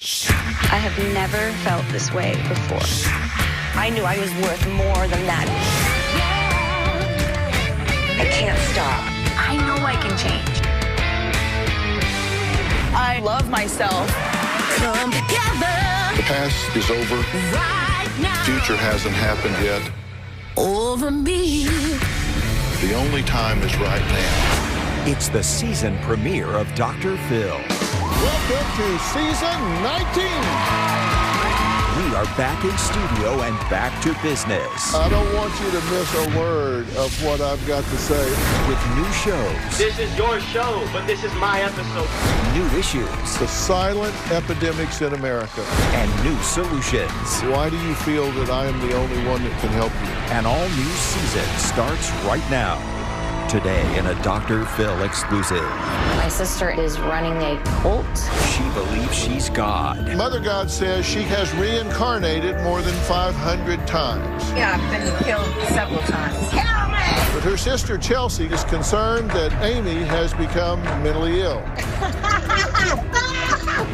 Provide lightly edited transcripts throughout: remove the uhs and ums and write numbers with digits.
I have never felt this way before. I knew I was worth more than that. I can't stop. I know I can change. I love myself. Come together. The past is over. Right now. The future hasn't happened yet. Over me. The only time is right now. It's the season premiere of Dr. Phil. Welcome to season 19. We are back in studio and back to business. I don't want you to miss a word of what I've got to say. With new shows. This is your show, but this is my episode. New issues. The silent epidemics in America. And new solutions. Why do you feel that I am the only one that can help you? An all-new season starts right now. Today in a Dr. Phil exclusive. My sister is running a cult. She believes she's God. Mother God says she has reincarnated more than 500 times. Yeah, I've been killed several times. Help me! But her sister Chelsea is concerned that Amy has become mentally ill.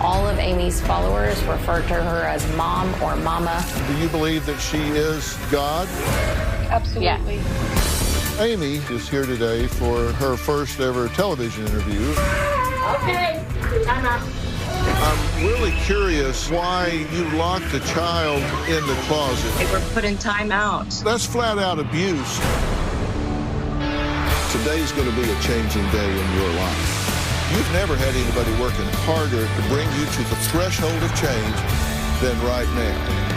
All of Amy's followers refer to her as mom or mama. Do you believe that she is God? Absolutely. Yeah. Amy is here today for her first ever television interview. Okay, time out. I'm really curious why you locked a child in the closet. They were put in timeout. That's flat out abuse. Today's going to be a changing day in your life. You've never had anybody working harder to bring you to the threshold of change than right now.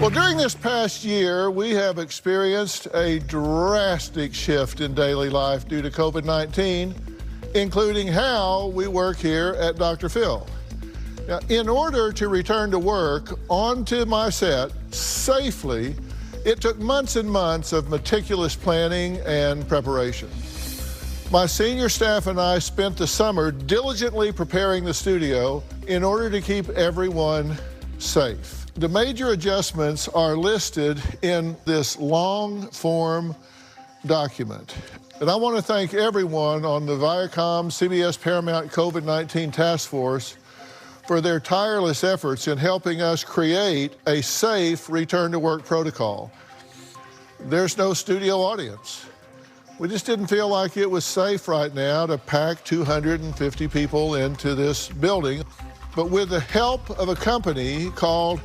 Well, during this past year, we have experienced a drastic shift in daily life due to COVID-19, including how we work here at Dr. Phil. Now, in order to return to work onto my set safely, it took months and months of meticulous planning and preparation. My senior staff and I spent the summer diligently preparing the studio in order to keep everyone safe. The major adjustments are listed in this long-form document. And I want to thank everyone on the Viacom CBS Paramount COVID-19 Task Force for their tireless efforts in helping us create a safe return-to-work protocol. There's no studio audience. We just didn't feel like it was safe right now to pack 250 people into this building. But with the help of a company called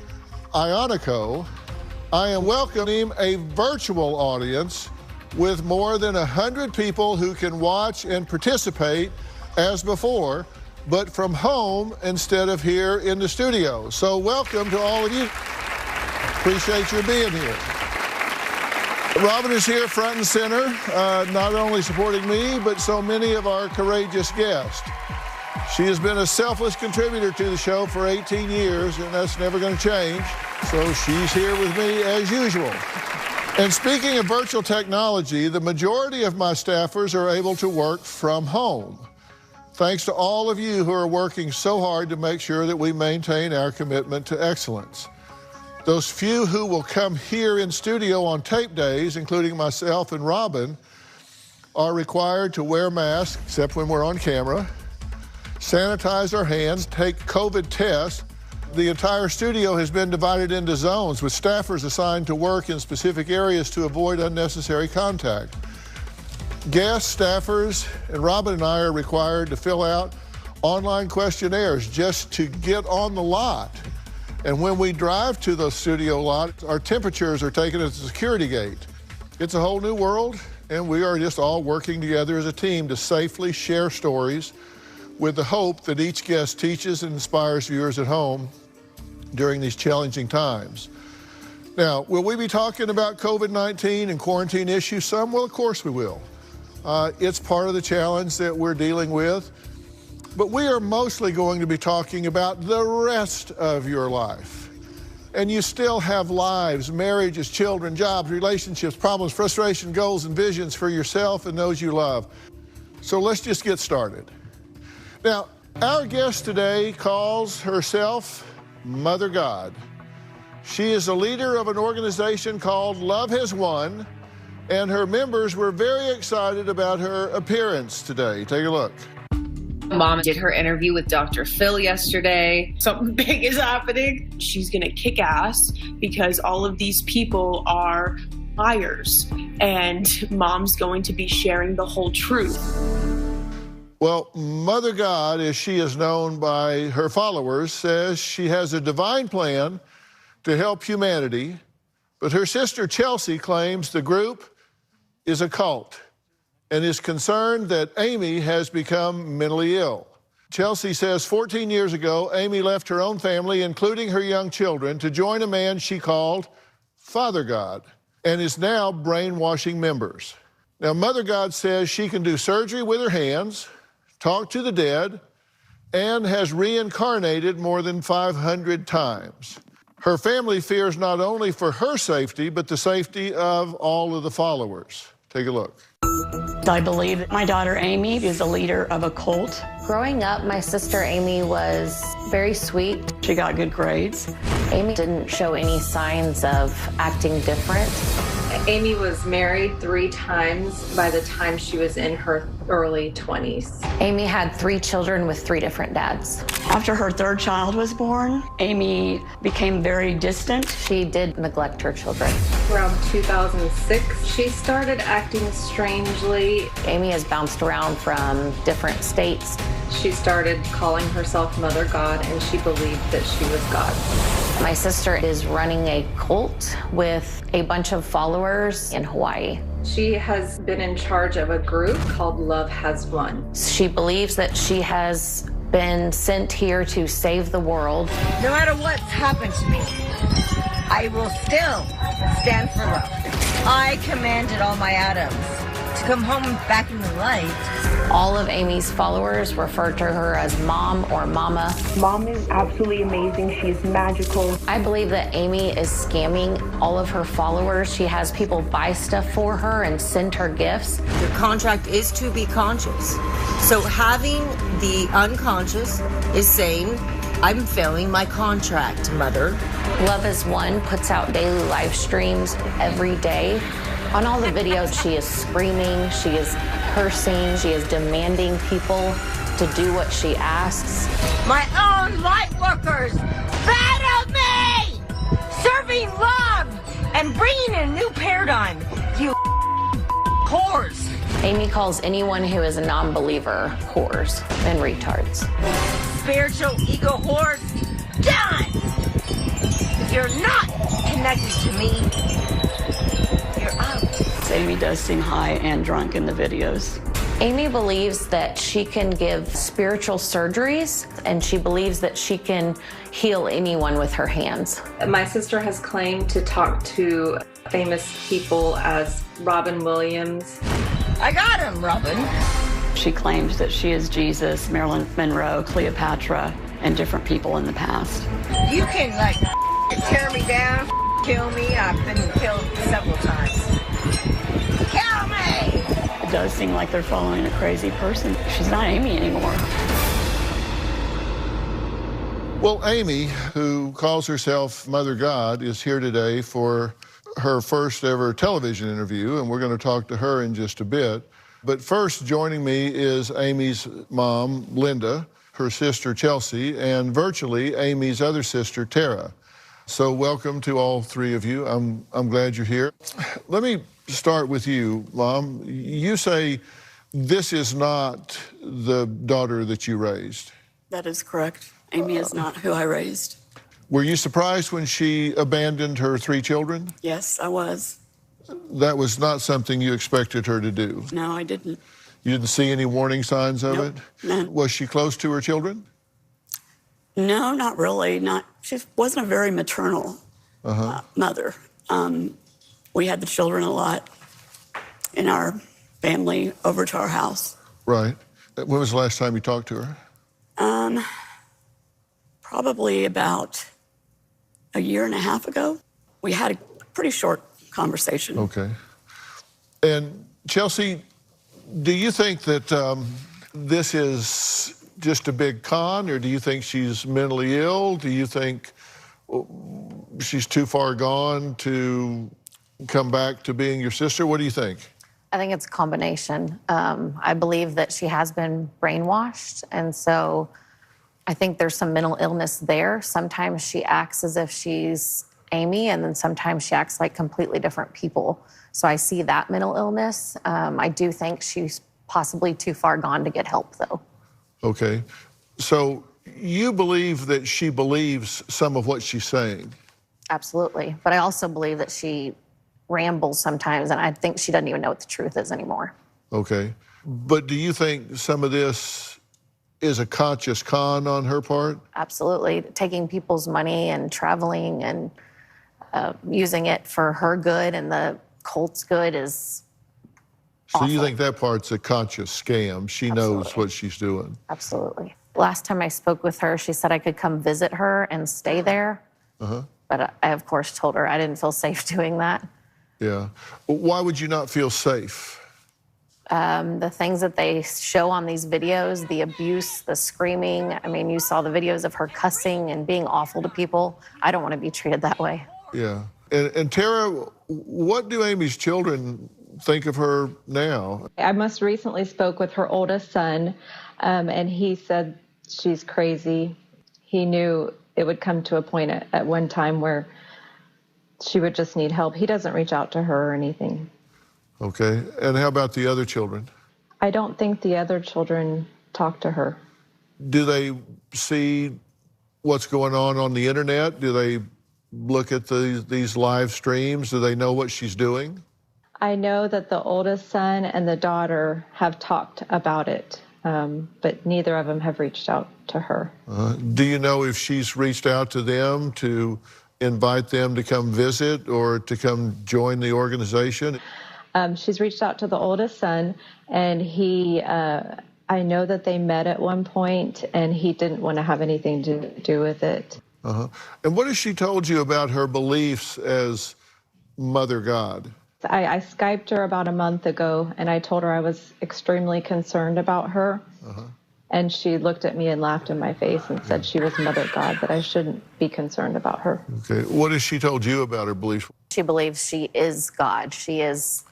Ionico, I am welcoming a virtual audience with more than 100 people who can watch and participate as before, but from home instead of here in the studio. So welcome to all of you. Appreciate your being here. Robin is here front and center, not only supporting me, but so many of our courageous guests. She has been a selfless contributor to the show for 18 years, and that's never going to change. So she's here with me as usual. And speaking of virtual technology, the majority of my staffers are able to work from home. Thanks to all of you who are working so hard to make sure that we maintain our commitment to excellence. Those few who will come here in studio on tape days, including myself and Robin, are required to wear masks, except when we're on camera, sanitize our hands, take COVID tests. The entire studio has been divided into zones with staffers assigned to work in specific areas to avoid unnecessary contact. Guests, staffers, and Robin and I are required to fill out online questionnaires just to get on the lot. And when we drive to the studio lot, our temperatures are taken at the security gate. It's a whole new world, and we are just all working together as a team to safely share stories with the hope that each guest teaches and inspires viewers at home during these challenging times. Now, will we be talking about COVID-19 and quarantine issues some? Well, of course we will. It's part of the challenge that we're dealing with. But we are mostly going to be talking about the rest of your life. And you still have lives, marriages, children, jobs, relationships, problems, frustration, goals, and visions for yourself and those you love. So let's just get started. Now, our guest today calls herself Mother God. She is a leader of an organization called Love Has Won, and her members were very excited about her appearance today. Take a look. Mom did her interview with Dr. Phil yesterday. Something big is happening. She's going to kick ass because all of these people are liars, and Mom's going to be sharing the whole truth. Well, Mother God, as she is known by her followers, says she has a divine plan to help humanity, but her sister Chelsea claims the group is a cult and is concerned that Amy has become mentally ill. Chelsea says 14 years ago, Amy left her own family, including her young children, to join a man she called Father God and is now brainwashing members. Now, Mother God says she can do surgery with her hands, talk to the dead, and has reincarnated more than 500 times. Her family fears not only for her safety, but the safety of all of the followers. Take a look. I believe that my daughter Amy is a leader of a cult. Growing up, my sister Amy was very sweet. She got good grades. Amy didn't show any signs of acting different. Amy was married 3 times by the time she was in her early 20s. Amy had 3 children with 3 different dads. After her 3rd child was born, Amy became very distant. She did neglect her children. Around 2006, she started acting strangely. Amy has bounced around from different states. She started calling herself Mother God, and she believed that she was God. My sister is running a cult with a bunch of followers in Hawaii. She has been in charge of a group called Love Has Won. She believes that she has been sent here to save the world. No matter what's happened to me, I will still stand for love. I commanded all my atoms to come home back in the light. All of Amy's followers refer to her as Mom or Mama. Mom is absolutely amazing. She's magical. I believe that Amy is scamming all of her followers. She has people buy stuff for her and send her gifts. Your contract is to be conscious. So having the unconscious is saying, I'm failing my contract, Mother. Love Has Won puts out daily live streams every day. On all the videos, she is screaming, she is cursing, she is demanding people to do what she asks. My own light workers battled me! Serving love and bringing in a new paradigm, you whores. Amy calls anyone who is a non-believer whores and retards. Spiritual ego whores, done! If you're not connected to me, you're out. Amy does seem high and drunk in the videos. Amy believes that she can give spiritual surgeries, and she believes that she can heal anyone with her hands. My sister has claimed to talk to famous people as Robin Williams. I got him, Robin. She claims that she is Jesus, Marilyn Monroe, Cleopatra, and different people in the past. You can, tear me down, kill me. I've been killed several times. Kill me! It does seem like they're following a crazy person. She's not Amy anymore. Well, Amy, who calls herself Mother God, is here today for her first ever television interview, and we're going to talk to her in just a bit. But first, joining me is Amy's mom, Linda, her sister, Chelsea, and virtually Amy's other sister, Tara. So welcome to all 3 of you. I'm glad you're here. Let me start with you, Mom. You say this is not the daughter that you raised. That is correct. Amy is not who I raised. Were you surprised when she abandoned her 3 children? Yes, I was. That was not something you expected her to do. No, I didn't. You didn't see any warning signs of Nope, it? none. Was she close to her children? No, not really. She wasn't a very maternal mother. We had the children a lot in our family over to our house. Right. When was the last time you talked to her? Probably about a year and a half ago. We had a pretty short conversation. Okay. And Chelsea, Do you think that this is just a big con, or do you think she's mentally ill? Do you think she's too far gone to come back to being your sister? What do you think? I think it's a combination. I believe that she has been brainwashed, and so I think there's some mental illness there. Sometimes she acts as if she's Amy, and then sometimes she acts like completely different people. So I see that mental illness. I do think she's possibly too far gone to get help, though. Okay. So you believe that she believes some of what she's saying? Absolutely. But I also believe that she rambles sometimes, and I think she doesn't even know what the truth is anymore. Okay. But do you think some of this is a conscious con on her part? Absolutely. Taking people's money and traveling and using it for her good and the cult's good is awful. So you think that part's a conscious scam? She knows what she's doing? Absolutely. Last time I spoke with her, she said I could come visit her and stay there. But I, of course, told her I didn't feel safe doing that. Yeah. Why would you not feel safe? The things that they show on these videos, the abuse, the screaming. I mean, you saw the videos of her cussing and being awful to people. I don't want to be treated that way. Yeah. And Tara, what do Amy's children think of her now? I most recently spoke with her oldest son, and he said she's crazy. He knew it would come to a point at one time where she would just need help. He doesn't reach out to her or anything. Okay. And how about the other children? I don't think the other children talk to her. Do they see what's going on the internet? Do they look at these live streams? Do they know what she's doing? I know that the oldest son and the daughter have talked about it, but neither of them have reached out to her. Do you know if she's reached out to them to invite them to come visit or to come join the organization? She's reached out to the oldest son, and he, I know that they met at one point, and he didn't want to have anything to do with it. And what has she told you about her beliefs as Mother God? I Skyped her about a month ago, and I told her I was extremely concerned about her. And she looked at me and laughed in my face and said she was Mother God, that I shouldn't be concerned about her. Okay. What has she told you about her beliefs? She believes she is God. She is,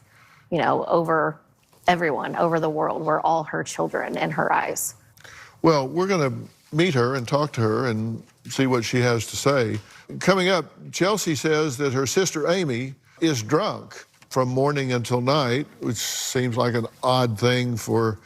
you know, over everyone, over the world. We're all her children in her eyes. Well, we're going to meet her and talk to her and see what she has to say. Coming up, Chelsea says that her sister Amy is drunk from morning until night, which seems like an odd thing for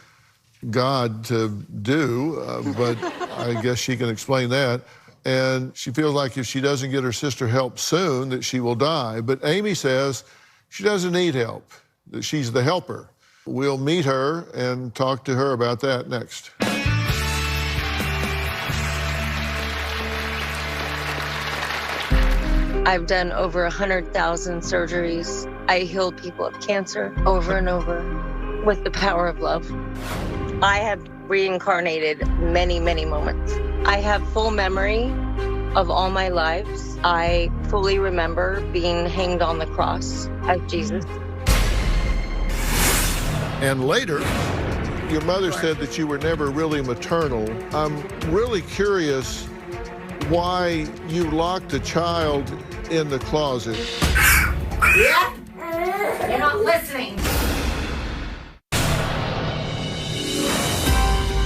God to do, but I guess she can explain that. And she feels like if she doesn't get her sister help soon, that she will die. But Amy says she doesn't need help, that she's the helper. We'll meet her and talk to her about that next. I've done over 100,000 surgeries. I healed people of cancer over and over with the power of love. I have reincarnated many, many moments. I have full memory of all my lives. I fully remember being hanged on the cross as Jesus. And later, your mother said that you were never really maternal. I'm really curious why you locked a child in the closet. Yeah? You're not listening.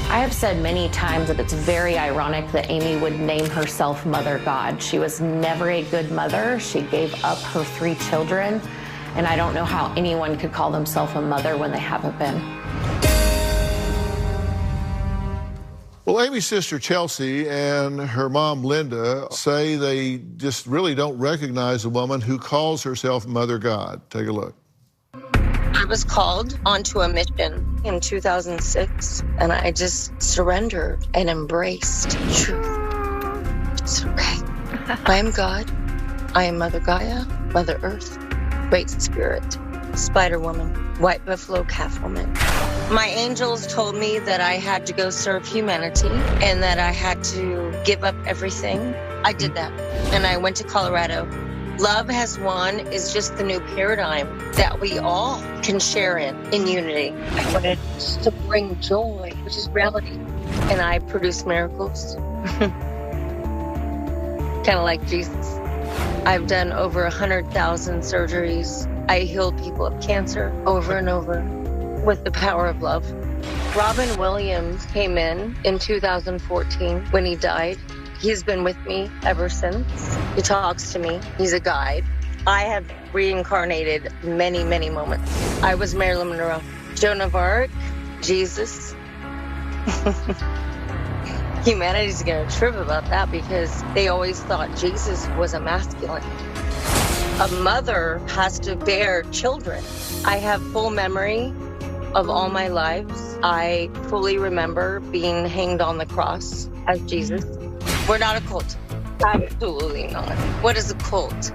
I have said many times that it's very ironic that Amy would name herself Mother God. She was never a good mother. She gave up her 3 children, and I don't know how anyone could call themselves a mother when they haven't been. Well, Amy's sister Chelsea and her mom Linda say they just really don't recognize a woman who calls herself Mother God. Take a look. I was called onto a mission in 2006, and I just surrendered and embraced truth. It's okay. I am God. I am Mother Gaia, Mother Earth, Great Spirit, Spider Woman, White Buffalo Calf Woman. My angels told me that I had to go serve humanity and that I had to give up everything. I did that, and I went to Colorado Love has won is just the new paradigm that we all can share in unity. I wanted to bring joy, which is reality. And I produce miracles. Kind of like Jesus. I've done over 100,000 surgeries. I healed people of cancer over and over with the power of love. Robin Williams came in 2014 when he died. He's been with me ever since. He talks to me. He's a guide. I have reincarnated many, many moments. I was Marilyn Monroe, Joan of Arc, Jesus. Humanity's going to trip about that because they always thought Jesus was a masculine. A mother has to bear children. I have full memory of all my lives. I fully remember being hanged on the cross as Jesus. We're not a cult. Absolutely not. What is a cult?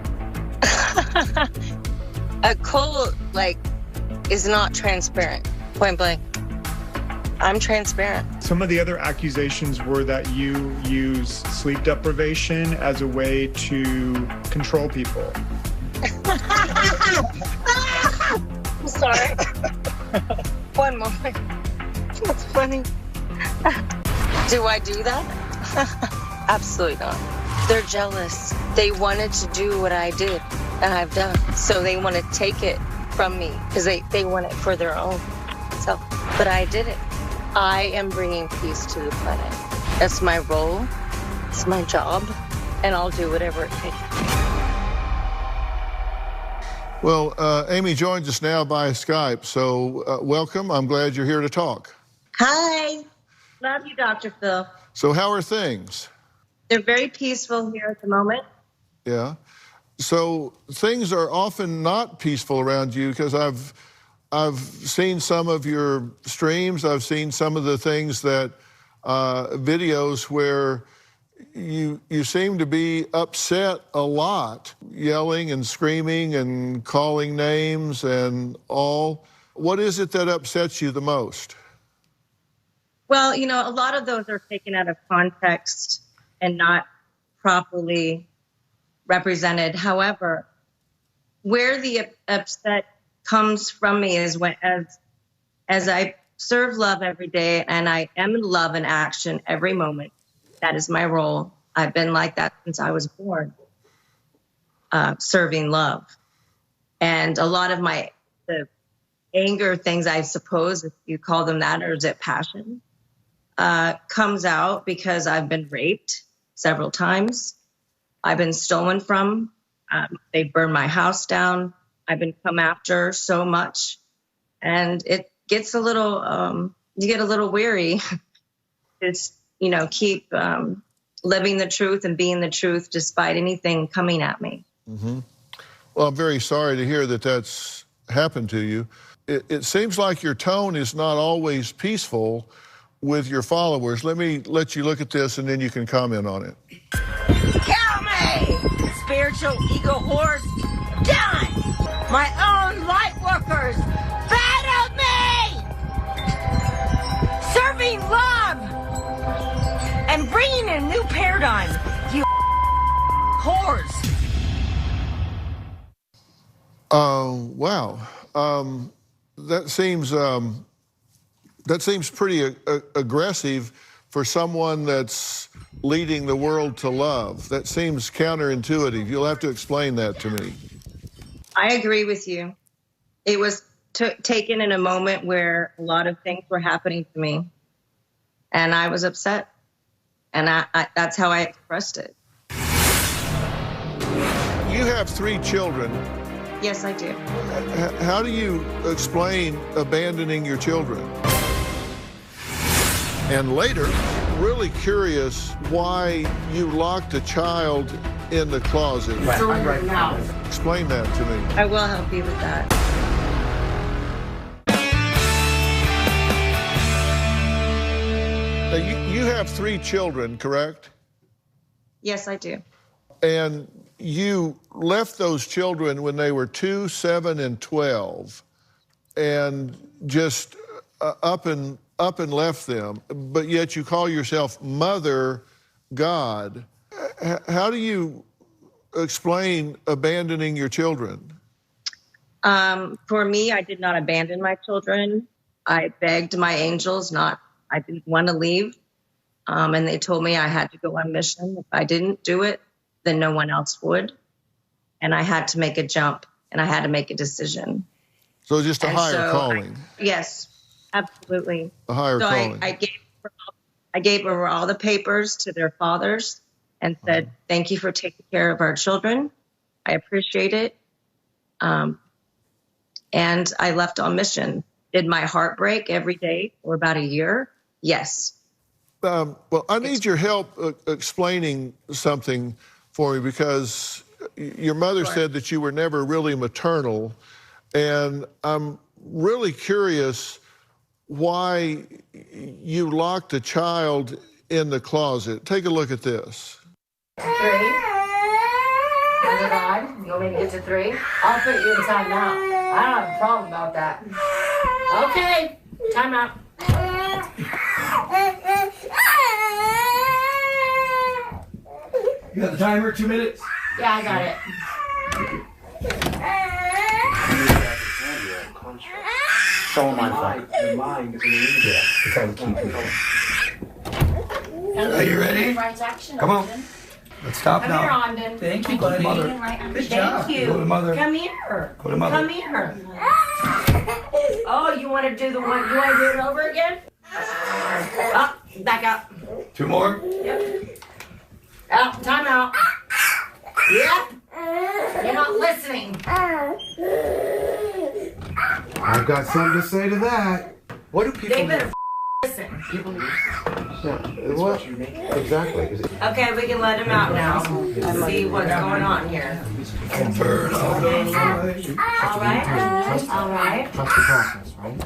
A cult, is not transparent. Point blank. I'm transparent. Some of the other accusations were that you use sleep deprivation as a way to control people. I'm sorry. One moment. That's funny. Do I do that? Absolutely not. They're jealous. They wanted to do what I did and I've done. So they want to take it from me because they want it for their own self. But I did it. I am bringing peace to the planet. That's my role. It's my job. And I'll do whatever it takes. Well, Amy joins us now by Skype. So welcome. I'm glad you're here to talk. Hi. Love you, Dr. Phil. So how are things? They're very peaceful here at the moment. Yeah. So things are often not peaceful around you because I've seen some of your streams. I've seen some of the things that videos where you seem to be upset a lot, yelling and screaming and calling names and all. What is it that upsets you the most? Well, a lot of those are taken out of context and not properly represented. However, where the upset comes from me is when, as I serve love every day and I am in love in action every moment. That is my role. I've been like that since I was born, serving love. And a lot of the anger things, I suppose, if you call them that, or is it passion, comes out because I've been raped several times. I've been stolen from. They burned my house down. I've been come after so much. And it gets a little, you get a little weary. It's, keep living the truth and being the truth despite anything coming at me. Mm-hmm. Well, I'm very sorry to hear that that's happened to you. It seems like your tone is not always peaceful with your followers. Let me let you look at this and then you can comment on it. Kill me! Spiritual ego horse, done! My own light workers, battle me! Serving love and bringing a new paradigm, you whores. Wow. That seems pretty aggressive for someone that's leading the world to love. That seems counterintuitive. You'll have to explain that to me. I agree with you. It was taken in a moment where a lot of things were happening to me, and I was upset, and that's how I expressed it. You have 3 children. Yes, I do. How do you explain abandoning your children? And later, really curious why you locked a child in the closet. Right now. Explain that to me. I will help you with that. Now, you have 3 children, correct? Yes, I do. And you left those children when they were 2, 7, and 12, and just up and left them. But yet you call yourself Mother God. How do you explain abandoning your children? For me, I did not abandon my children. I begged my angels I didn't want to leave. And they told me I had to go on mission. If I didn't do it, then no one else would. And I had to make a jump, and I had to make a decision. So just a higher calling. Yes, absolutely. A higher calling. I gave over all the papers to their fathers and said, thank you for taking care of our children. I appreciate it. And I left on mission. Did my heart break every day for about a year? Yes. Well, I need your help explaining something for me, because your mother said that you were never really maternal, and I'm really curious why you locked a child in the closet. Take a look at this. 3. Mother God, you want me to get to 3? I'll put you in timeout. I don't have a problem about that. Okay, timeout. You got the timer, 2 minutes? Yeah, I got it. Show my mind. Your mind is in the media. It's how we keep people. Are you ready? Come on. Let's stop now. Come here, Ogden. Thank you, buddy. Good job. Thank you. Go to mother. Come here. Go to mother. Come here. Oh, you want to do the one? You want to do it over again? Up, back up. 2 more. Yep. Out. Time out. Yep. You're not listening. I've got something to say to that. What do people? They better listen. People what? Exactly. Okay, we can let him out now. See what's going on here. All right. All right. Trust the process, right?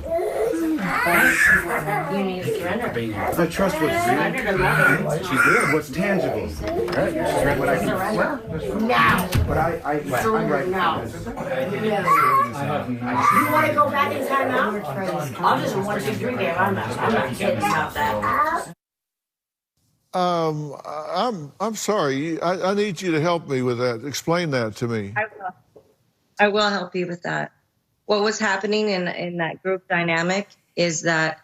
You need to surrender. I trust what's real. Surrender to mother. She did. What's tangible? Right? What I can. Now. But I'm right now. You want to go back in time out? I'll just 1, 2, 3 game. I'm not kidding about that. I'm sorry. I need you to help me with that. Explain that to me. I will help you with that. What was happening in that group dynamic is that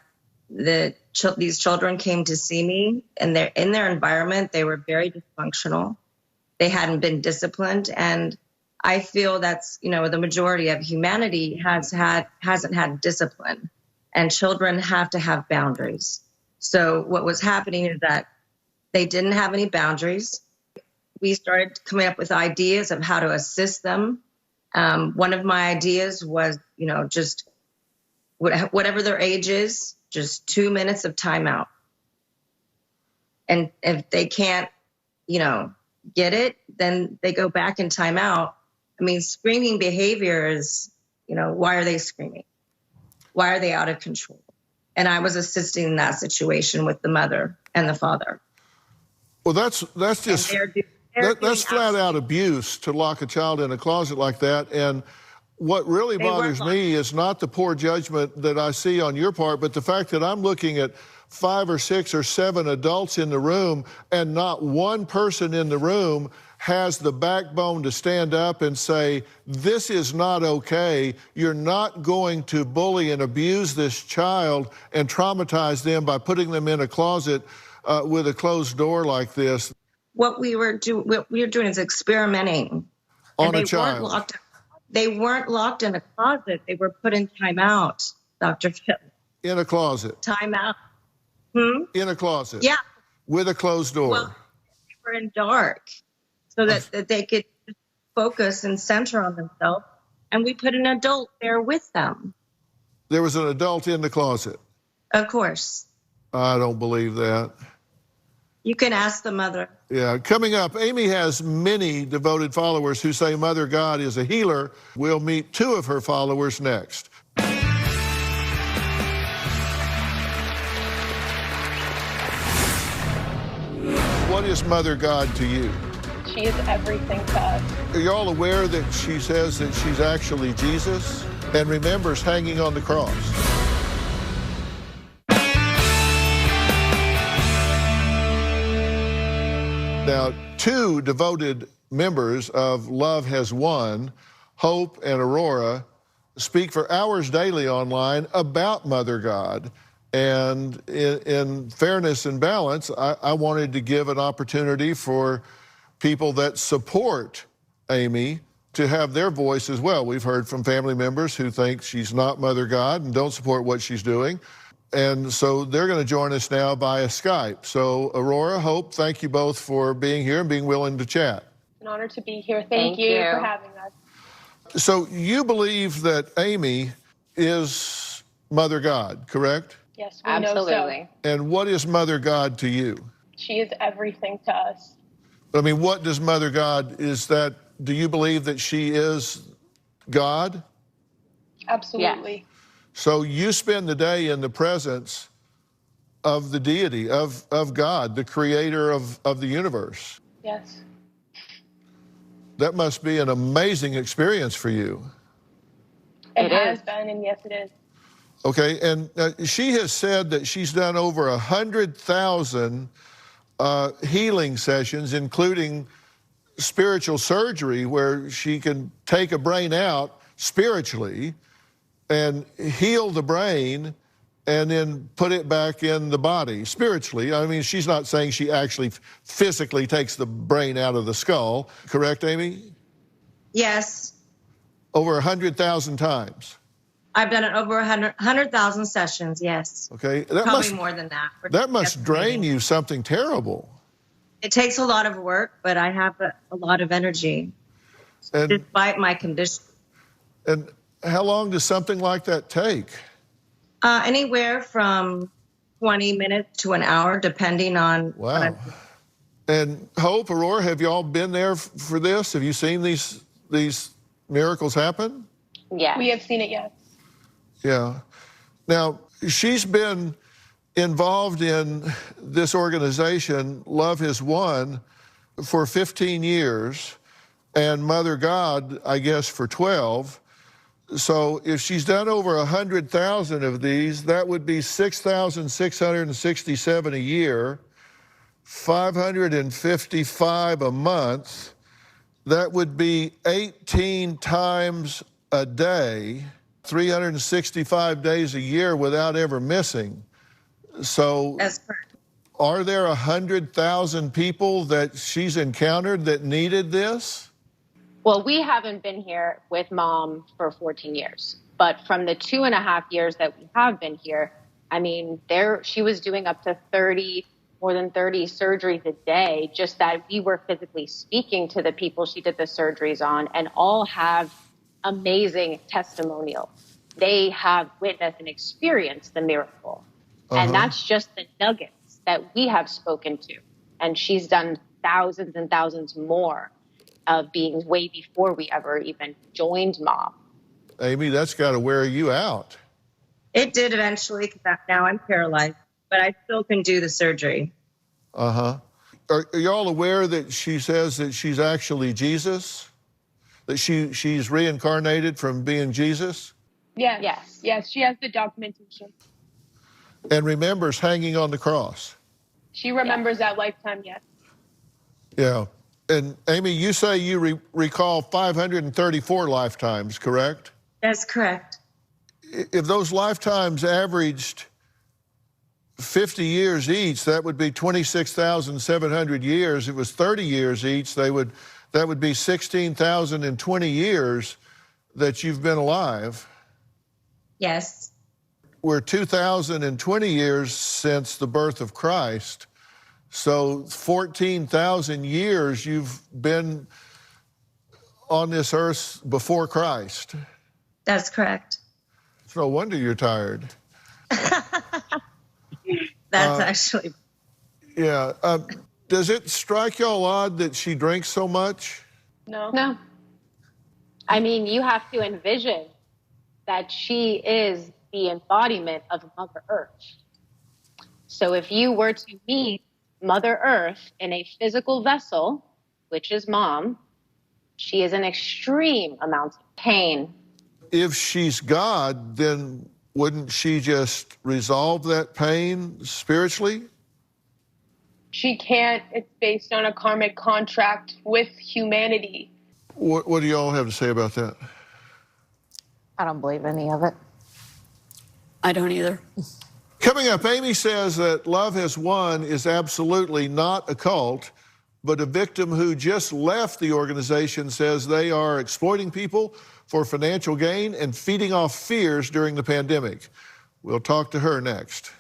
these children came to see me, and in their environment, they were very dysfunctional. They hadn't been disciplined, and I feel that's, the majority of humanity hasn't had discipline, and children have to have boundaries. So what was happening is that they didn't have any boundaries. We started coming up with ideas of how to assist them. One of my ideas was, just whatever their age is, just 2 minutes of timeout. And if they can't, get it, then they go back in timeout. I mean, screaming behavior is, why are they screaming? Why are they out of control? And I was assisting in that situation with the mother and the father. Well, that's just that's flat out abuse to lock a child in a closet like that. And what really bothers me is not the poor judgment that I see on your part, but the fact that I'm looking at 5 or 6 or 7 adults in the room, and not one person in the room has the backbone to stand up and say, this is not okay. You're not going to bully and abuse this child and traumatize them by putting them in a closet with a closed door like this. What we were doing is experimenting on a child. They weren't locked in a closet. They were put in timeout, Dr. Phil. In a closet. Timeout. In a closet. Yeah. With a closed door. Well, they were in dark so that they could focus and center on themselves. And we put an adult there with them. There was an adult in the closet? Of course. I don't believe that. You can ask the mother. Yeah, coming up, Amy has many devoted followers who say Mother God is a healer. We'll meet 2 of her followers next. What is Mother God to you? She is everything to us. Are you all aware that she says that she's actually Jesus and remembers hanging on the cross? Now, 2 devoted members of Love Has Won, Hope and Aurora, speak for hours daily online about Mother God. And in fairness and balance, I wanted to give an opportunity for people that support Amy to have their voice as well. We've heard from family members who think she's not Mother God and don't support what she's doing. And so they're going to join us now via Skype. So Aurora, Hope, thank you both for being here and being willing to chat. An honor to be here. Thank you for having us. So you believe that Amy is Mother God, correct? Yes, we know so. And what is Mother God to you? She is everything to us. I mean, what does Mother God, do you believe that she is God? Absolutely. Yes. So you spend the day in the presence of the deity, of God, the creator of the universe. Yes. That must be an amazing experience for you. It has been, and yes, it is. Okay, and she has said that she's done over 100,000 healing sessions, including spiritual surgery, where she can take a brain out spiritually and heal the brain and then put it back in the body spiritually. I mean, she's not saying she actually physically takes the brain out of the skull. Correct, Amy? Yes. Over 100,000 times. I've done it over 100,000 sessions, yes. Okay. Probably more than that. That must drain you something terrible. It takes a lot of work, but I have a lot of energy, despite my condition. And how long does something like that take? Anywhere from 20 minutes to an hour, depending on. Wow. And Hope, Aurora, have you all been there for this? Have you seen these miracles happen? Yeah. We have seen it, yes. Yeah. Now, she's been involved in this organization, Love Has Won, for 15 years, and Mother God, I guess, for 12. So if she's done over 100,000 of these, that would be 6,667 a year, 555 a month. That would be 18 times a day, 365 days a year without ever missing. So that's correct. Are there 100,000 people that she's encountered that needed this? Well, we haven't been here with Mom for 14 years, but from the 2.5 years that we have been here, I mean, she was doing up to more than 30 surgeries a day, just that we were physically speaking to the people she did the surgeries on, and all have amazing testimonial. They have witnessed and experienced the miracle. And that's just the nuggets that we have spoken to. And she's done thousands and thousands more of beings way before we ever even joined Mom. Amy, that's got to wear you out. It did eventually, because now I'm paralyzed, but I still can do the surgery. Are y'all aware that she says that she's actually Jesus? That she's reincarnated from being Jesus? Yes. Yes. Yes, she has the documentation. And remembers hanging on the cross. She remembers that lifetime, yes. Yeah. And Amy, you say you recall 534 lifetimes, correct? That's correct. If those lifetimes averaged 50 years each, that would be 26,700 years. If it was 30 years each, that would be 16,020 years that you've been alive. Yes. We're 2,020 years since the birth of Christ. So 14,000 years you've been on this earth before Christ. That's correct. It's no wonder you're tired. That's actually. Yeah. Does it strike y'all odd that she drinks so much? No. I mean, you have to envision that she is the embodiment of Mother Earth. So if you were to meet Mother Earth in a physical vessel, which is Mom, she is in extreme amounts of pain. If she's God, then wouldn't she just resolve that pain spiritually? She can't. It's based on a karmic contract with humanity. What do y'all have to say about that? I don't believe any of it. I don't either. Coming up, Amy says that Love Has Won is absolutely not a cult, but a victim who just left the organization says they are exploiting people for financial gain and feeding off fears during the pandemic. We'll talk to her next.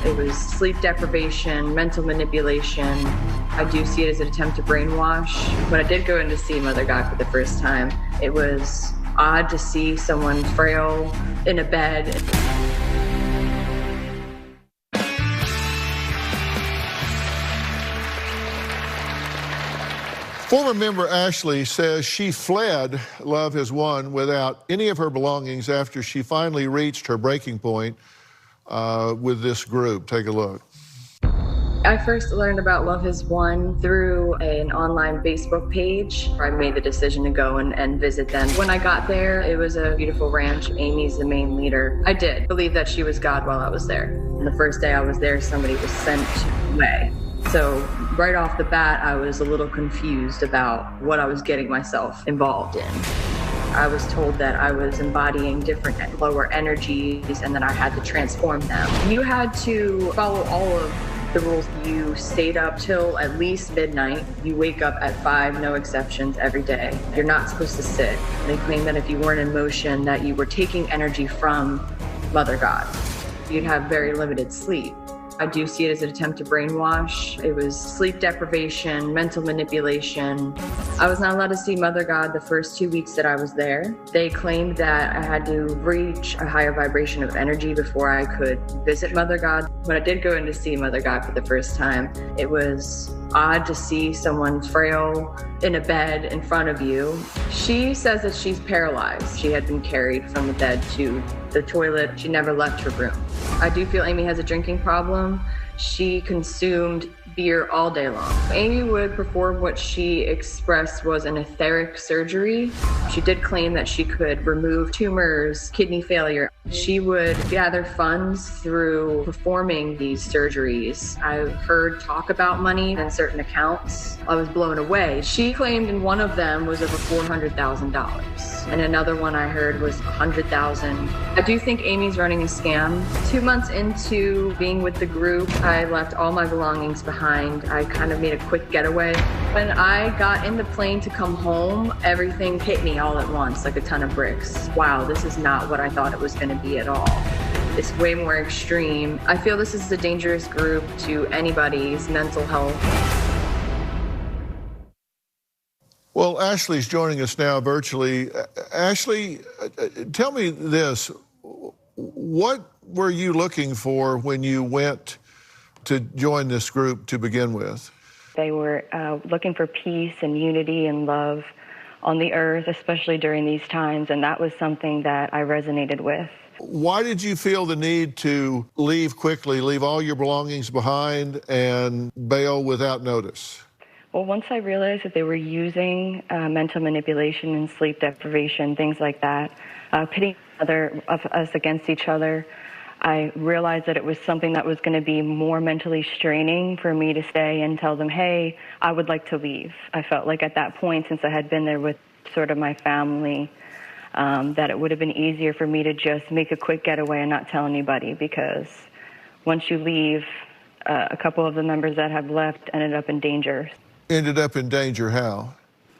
It was sleep deprivation, mental manipulation. I do see it as an attempt to brainwash. When I did go in to see Mother God for the first time, it was odd to see someone frail in a bed. Former member Ashley says she fled Love Has Won without any of her belongings after she finally reached her breaking point with this group. Take a look. I first learned about Love Has Won through an online Facebook page. I made the decision to go and visit them. When I got there, it was a beautiful ranch. Amy's the main leader. I did believe that she was God while I was there. And the first day I was there, somebody was sent away. So right off the bat, I was a little confused about what I was getting myself involved in. I was told that I was embodying different lower energies and that I had to transform them. You had to follow all of the rules. You stayed up till at least midnight. You wake up at 5, no exceptions, every day. You're not supposed to sit. They claim that if you weren't in motion, that you were taking energy from Mother God. You'd have very limited sleep. I do see it as an attempt to brainwash. It was sleep deprivation, mental manipulation. I was not allowed to see Mother God the first 2 weeks that I was there. They claimed that I had to reach a higher vibration of energy before I could visit Mother God. When I did go in to see Mother God for the first time, it was odd to see someone frail in a bed in front of you. She says that she's paralyzed. She had been carried from the bed to the toilet. She never left her room. I do feel Amy has a drinking problem. She consumed beer all day long. Amy would perform what she expressed was an etheric surgery. She did claim that she could remove tumors, kidney failure. She would gather funds through performing these surgeries. I've heard talk about money in certain accounts. I was blown away. She claimed in one of them was over $400,000. And another one I heard was $100,000. I do think Amy's running a scam. 2 months into being with the group, I left all my belongings behind. I kind of made a quick getaway. When I got in the plane to come home, everything hit me all at once, like a ton of bricks. Wow, this is not what I thought it was going to be at all. It's way more extreme. I feel this is a dangerous group to anybody's mental health. Well, Ashley's joining us now virtually. Ashley, tell me this. What were you looking for when you went to join this group to begin with? They were looking for peace and unity and love on the earth, especially during these times, and that was something that I resonated with. Why did you feel the need to leave quickly, leave all your belongings behind, and bail without notice? Well, once I realized that they were using mental manipulation and sleep deprivation, things like that, pitting other of us against each other, I realized that it was something that was going to be more mentally straining for me to stay and tell them, hey, I would like to leave. I felt like at that point, since I had been there with sort of my family, that it would have been easier for me to just make a quick getaway and not tell anybody, because once you leave, a couple of the members that have left ended up in danger. Ended up in danger how?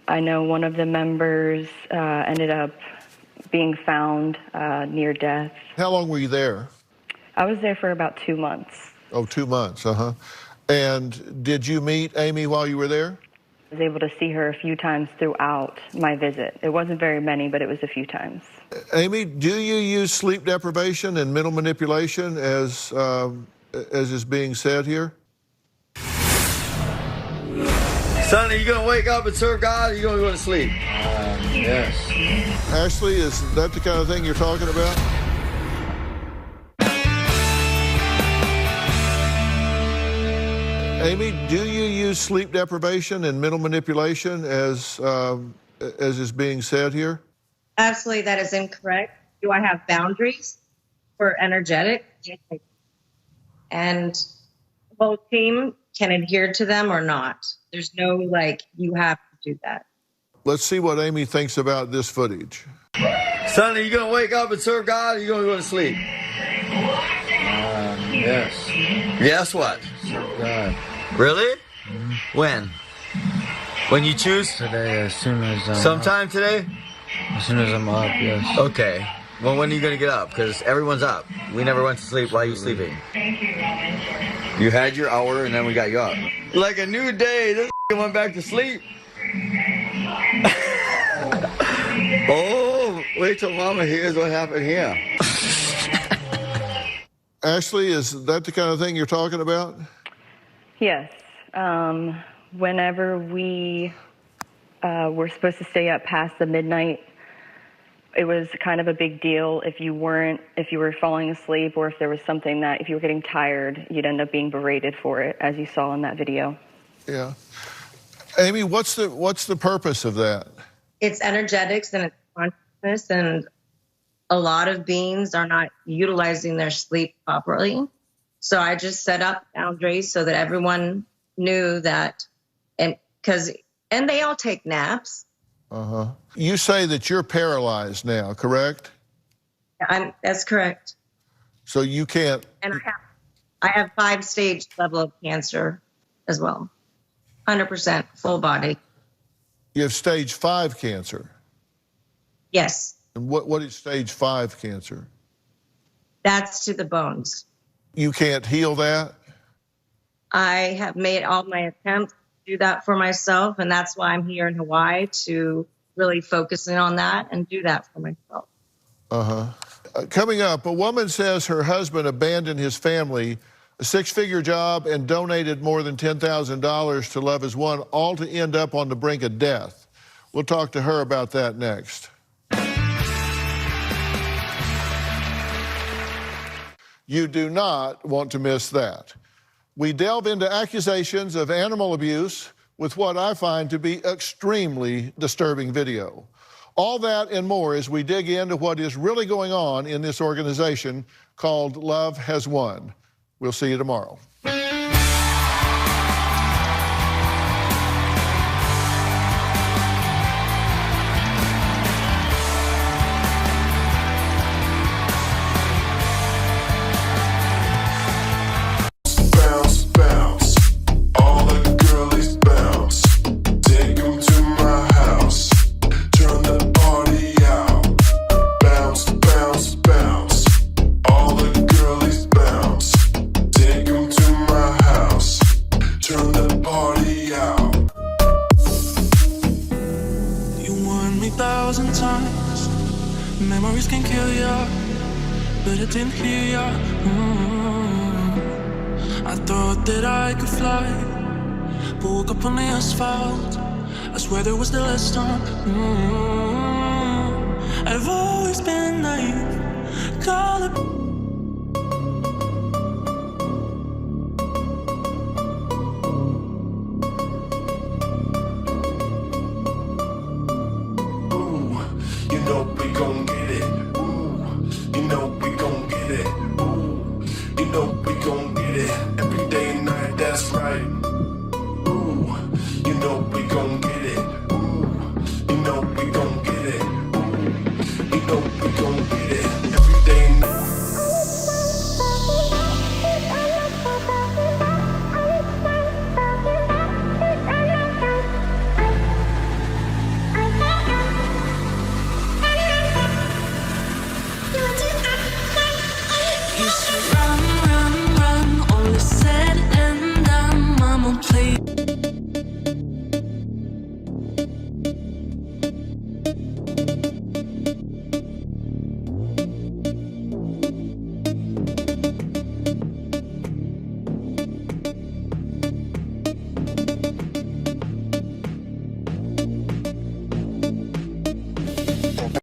I know one of the members ended up being found near death. How long were you there? I was there for about 2 months. Oh, 2 months, And did you meet Amy while you were there? I was able to see her a few times throughout my visit. It wasn't very many, but it was a few times. Amy, do you use sleep deprivation and mental manipulation as is being said here? Son, are you going to wake up and serve God, or are you going to go to sleep? Yes. Ashley, is that the kind of thing you're talking about? Amy, do you use sleep deprivation and mental manipulation as is being said here? Absolutely, that is incorrect. Do I have boundaries? we're energetic, and the whole team can adhere to them or not. There's no, like, you have to do that. Let's see what Amy thinks about this footage. Sonny, you gonna wake up and serve God, or you gonna go to sleep? Yes. Yes, what? Serve God. Really? When? When you choose? Today, as soon as I'm Sometime today? As soon as I'm up, yes. Okay. Well, when are you gonna get up? Because everyone's up. We never went to sleep. Why are you sleeping? You had your hour, and then we got you up. Like a new day. This went back to sleep. Oh, wait till Mama hears what happened here. Ashley, is that the kind of thing you're talking about? Yes. Whenever we were supposed to stay up past the midnight, it was kind of a big deal if you were falling asleep, or if there was something that if you were getting tired, you'd end up being berated for it, as you saw in that video. Yeah. Amy, what's the purpose of that? It's energetics and it's consciousness, and a lot of beings are not utilizing their sleep properly. So I just set up boundaries so that everyone knew that, and they all take naps. You say that you're paralyzed now, correct? That's correct. So you can't. And I have 5-stage level of cancer as well. 100% full body. You have stage 5 cancer. Yes. And what is stage 5 cancer? That's to the bones. You can't heal that? I have made all my attempts to do that for myself, and that's why I'm here in Hawaii, to really focus in on that and do that for myself. Coming up, a woman says her husband abandoned his family, a 6-figure job, and donated more than $10,000 to Love Is One, all to end up on the brink of death. We'll talk to her about that next. You do not want to miss that. We delve into accusations of animal abuse with what I find to be extremely disturbing video. All that and more as we dig into what is really going on in this organization called Love Has Won. We'll see you tomorrow. Memories can kill ya, but I didn't hear ya. I thought that I could fly, but woke up on the asphalt. I swear there was the last time. I've always been naive. Call it. You know we gon' get it. Ooh, you know we gon' get it.